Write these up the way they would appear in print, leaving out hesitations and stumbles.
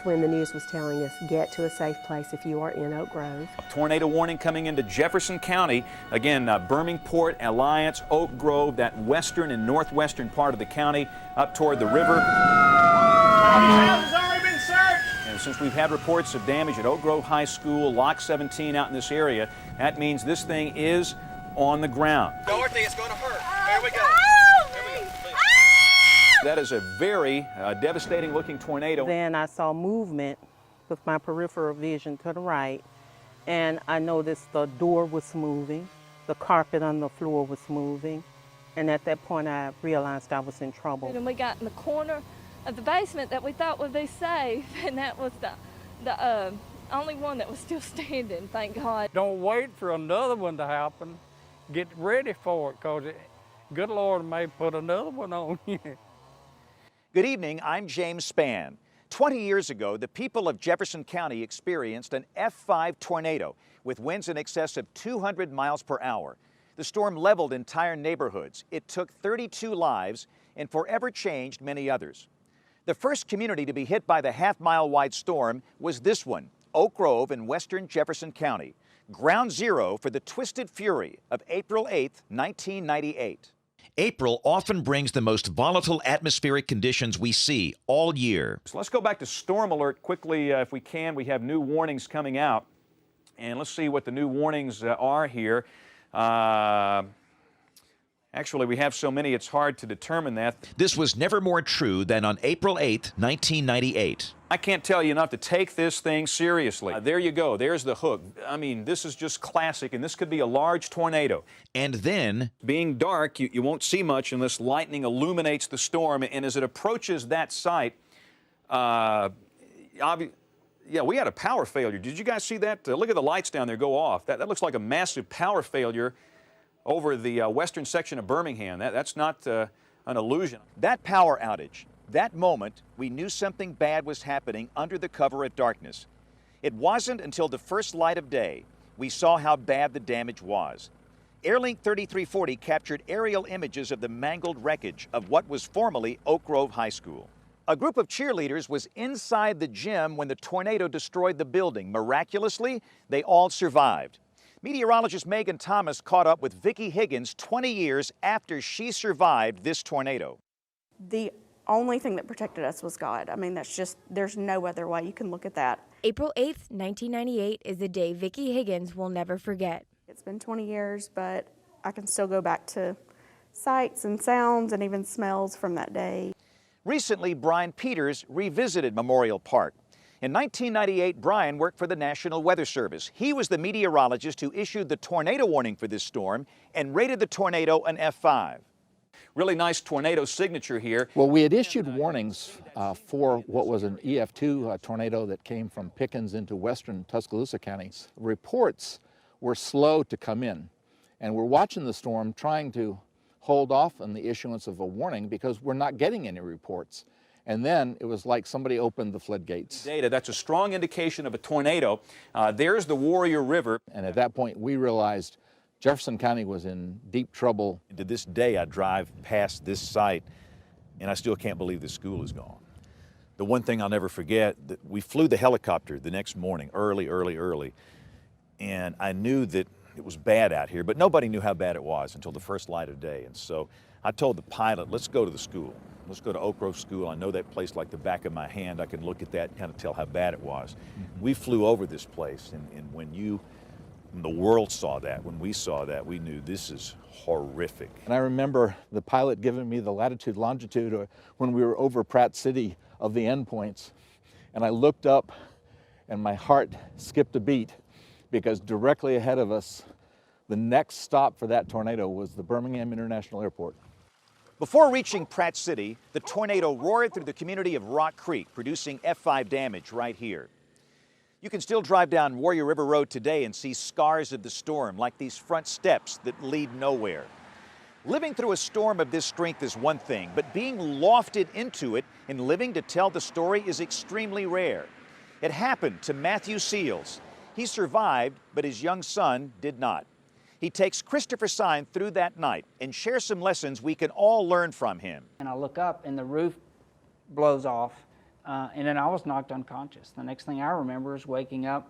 that's when the news was telling us, get to a safe place if you are in Oak Grove. A tornado warning coming into Jefferson County. Again, Birmingport, Alliance, Oak Grove, that western and northwestern part of the county up toward the river. And since we've had reports of damage at Oak Grove High School, Lock 17 out in this area, that means this thing is on the ground. Dorothy, it's going to hurt. There we go. That is a very devastating looking tornado. Then I saw movement with my peripheral vision to the right, and I noticed the door was moving, the carpet on the floor was moving, and at that point I realized I was in trouble. And we got in the corner of the basement that we thought would be safe, and that was the only one that was still standing, thank God. Don't wait for another one to happen. Get ready for it, because good Lord may put another one on you. Good evening, I'm James Spann. 20 years ago, the people of Jefferson County experienced an F5 tornado with winds in excess of 200 miles per hour. The storm leveled entire neighborhoods. It took 32 lives and forever changed many others. The first community to be hit by the half-mile-wide storm was this one, Oak Grove in western Jefferson County, ground zero for the twisted fury of April 8, 1998. April often brings the most volatile atmospheric conditions we see all year. So let's go back to storm alert quickly if we can. We have new warnings coming out, and let's see what the new warnings are here. Actually, we have so many it's hard to determine that. This was never more true than on April 8, 1998. I can't tell you enough to take this thing seriously. There you go. There's the hook. I mean, this is just classic, and this could be a large tornado. And then, being dark, you won't see much unless lightning illuminates the storm, and as it approaches that site, yeah, we had a power failure. Did you guys see that? Look at the lights down there go off. That looks like a massive power failure over the western section of Birmingham. That's not an illusion. That power outage, that moment, we knew something bad was happening under the cover of darkness. It wasn't until the first light of day we saw how bad the damage was. Airlink 3340 captured aerial images of the mangled wreckage of what was formerly Oak Grove High School. A group of cheerleaders was inside the gym when the tornado destroyed the building. Miraculously, they all survived. Meteorologist Megan Thomas caught up with Vicki Higgins 20 years after she survived this tornado. The only thing that protected us was God. I mean, that's just, there's no other way you can look at that. April 8th, 1998 is the day Vicki Higgins will never forget. It's been 20 years, but I can still go back to sights and sounds and even smells from that day. Recently, Brian Peters revisited Memorial Park. In 1998, Brian worked for the National Weather Service. He was the meteorologist who issued the tornado warning for this storm and rated the tornado an F5. Really nice tornado signature here. Well, we had issued warnings for what was an EF2 tornado that came from Pickens into western Tuscaloosa counties. Reports were slow to come in, and we're watching the storm trying to hold off on the issuance of a warning because we're not getting any reports. And then it was like somebody opened the floodgates. Data, that's a strong indication of a tornado. There's the Warrior River. And at that point, we realized Jefferson County was in deep trouble. To this day, I drive past this site, and I still can't believe the school is gone. The one thing I'll never forget, that we flew the helicopter the next morning, early, and I knew that it was bad out here, but nobody knew how bad it was until the first light of day. And so I told the pilot, let's go to the school. Let's go to Oak Grove School. I know that place like the back of my hand. I can look at that and kind of tell how bad it was. We flew over this place, and when the world saw that, when we saw that, we knew this is horrific. And I remember the pilot giving me the latitude, longitude when we were over Pratt City of the endpoints. And I looked up, and my heart skipped a beat because directly ahead of us, the next stop for that tornado was the Birmingham International Airport. Before reaching Pratt City, the tornado roared through the community of Rock Creek, producing F5 damage right here. You can still drive down Warrior River Road today and see scars of the storm, like these front steps that lead nowhere. Living through a storm of this strength is one thing, but being lofted into it and living to tell the story is extremely rare. It happened to Matthew Seals. He survived, but his young son did not. He takes Christopher Sine through that night and shares some lessons we can all learn from him. And I look up and the roof blows off and then I was knocked unconscious. The next thing I remember is waking up.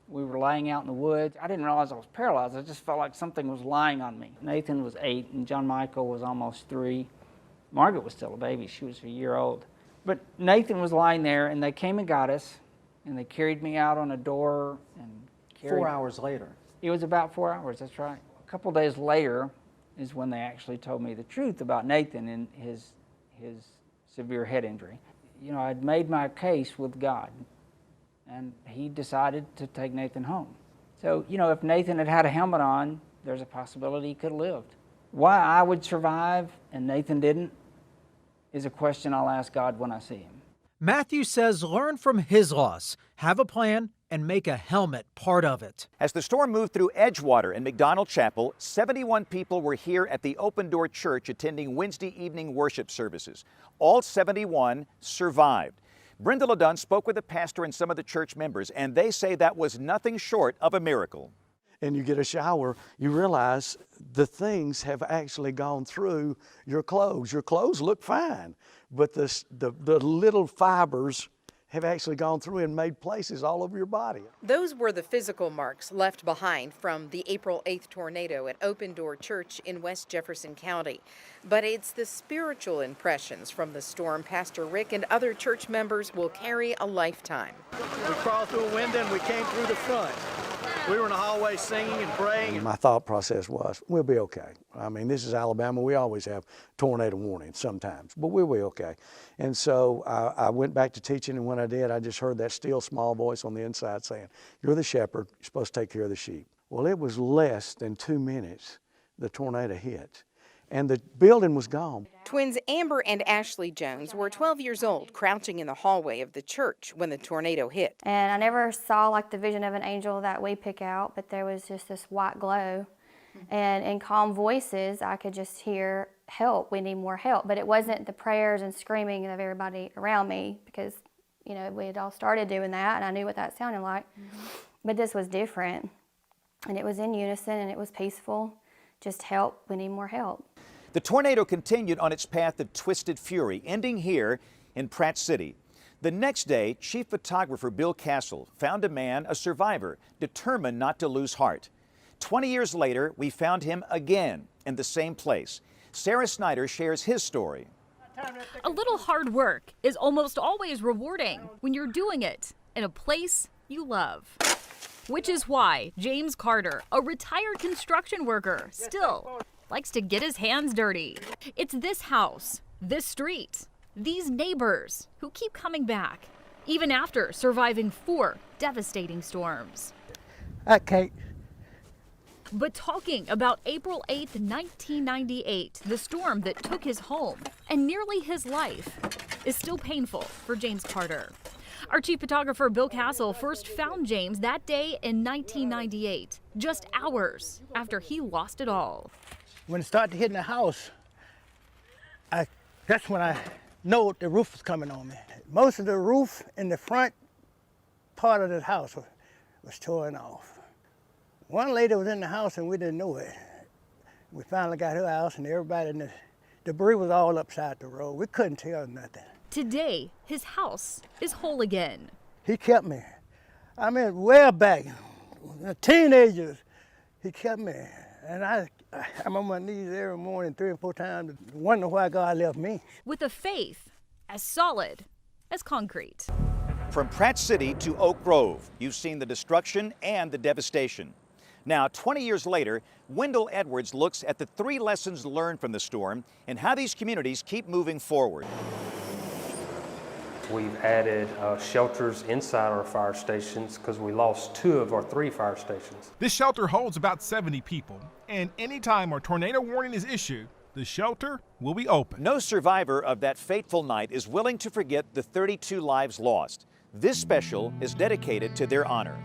We were laying out in the woods. I didn't realize I was paralyzed. I just felt like something was lying on me. Nathan was 8 and John Michael was almost 3. Margaret was still a baby. She was a year old. But Nathan was lying there, and they came and got us, and they carried me out on a door and carried... 4 hours later? It was about 4 hours, that's right. A couple days later is when they actually told me the truth about Nathan and his severe head injury. You know, I'd made my case with God, and he decided to take Nathan home. So, you know, if Nathan had had a helmet on, there's a possibility he could have lived. Why I would survive and Nathan didn't is a question I'll ask God when I see him. Matthew says learn from his loss, have a plan, and make a helmet part of it. As the storm moved through Edgewater and McDonald Chapel, 71 people were here at the Open Door Church attending Wednesday evening worship services. All 71 survived. Brenda LeDunn spoke with the pastor and some of the church members, and they say that was nothing short of a miracle. And you get a shower, you realize the things have actually gone through your clothes. Your clothes look fine, but the little fibers have actually gone through and made places all over your body. Those were the physical marks left behind from the April 8th tornado at Open Door Church in West Jefferson County. But it's the spiritual impressions from the storm Pastor Rick and other church members will carry a lifetime. We crawled through a window and we came through the front. We were in the hallway singing and praying. My thought process was, we'll be okay. I mean, this is Alabama. We always have tornado warnings sometimes, but we'll be okay. And so I went back to teaching, and when I did, I just heard that still small voice on the inside saying, you're the shepherd, you're supposed to take care of the sheep. Well, it was less than 2 minutes the tornado hit, and the building was gone. Twins Amber and Ashley Jones were 12 years old, crouching in the hallway of the church when the tornado hit. And I never saw like the vision of an angel that we pick out, but there was just this white glow. And in calm voices, I could just hear, help, we need more help. But it wasn't the prayers and screaming of everybody around me because, you know, we had all started doing that and I knew what that sounded like. But this was different. And it was in unison and it was peaceful. Just help, we need more help. The tornado continued on its path of twisted fury, ending here in Pratt City. The next day, Chief Photographer Bill Castle found a man, a survivor, determined not to lose heart. 20 years later, we found him again in the same place. Sarah Snyder shares his story. A little hard work is almost always rewarding when you're doing it in a place you love. Which is why James Carter, a retired construction worker, still likes to get his hands dirty. It's this house, this street, these neighbors who keep coming back, even after surviving 4 devastating storms. Okay. But talking about April 8th, 1998, the storm that took his home and nearly his life, is still painful for James Carter. Our chief photographer, Bill Castle, first found James that day in 1998, just hours after he lost it all. When it started hitting the house, that's when I know the roof was coming on me. Most of the roof in the front part of the house was torn off. One lady was in the house and we didn't know it. We finally got her house and everybody in the debris was all upside the road. We couldn't tell nothing. Today, his house is whole again. He kept me. I mean, way back, teenagers, he kept me. And I'm on my knees every morning 3 or 4 times, wondering why God left me. With a faith as solid as concrete. From Pratt City to Oak Grove, you've seen the destruction and the devastation. Now, 20 years later, Wendell Edwards looks at the 3 lessons learned from the storm and how these communities keep moving forward. We've added shelters inside our fire stations because we lost 2 of our 3 fire stations. This shelter holds about 70 people, and anytime a tornado warning is issued, the shelter will be open. No survivor of that fateful night is willing to forget the 32 lives lost. This special is dedicated to their honor.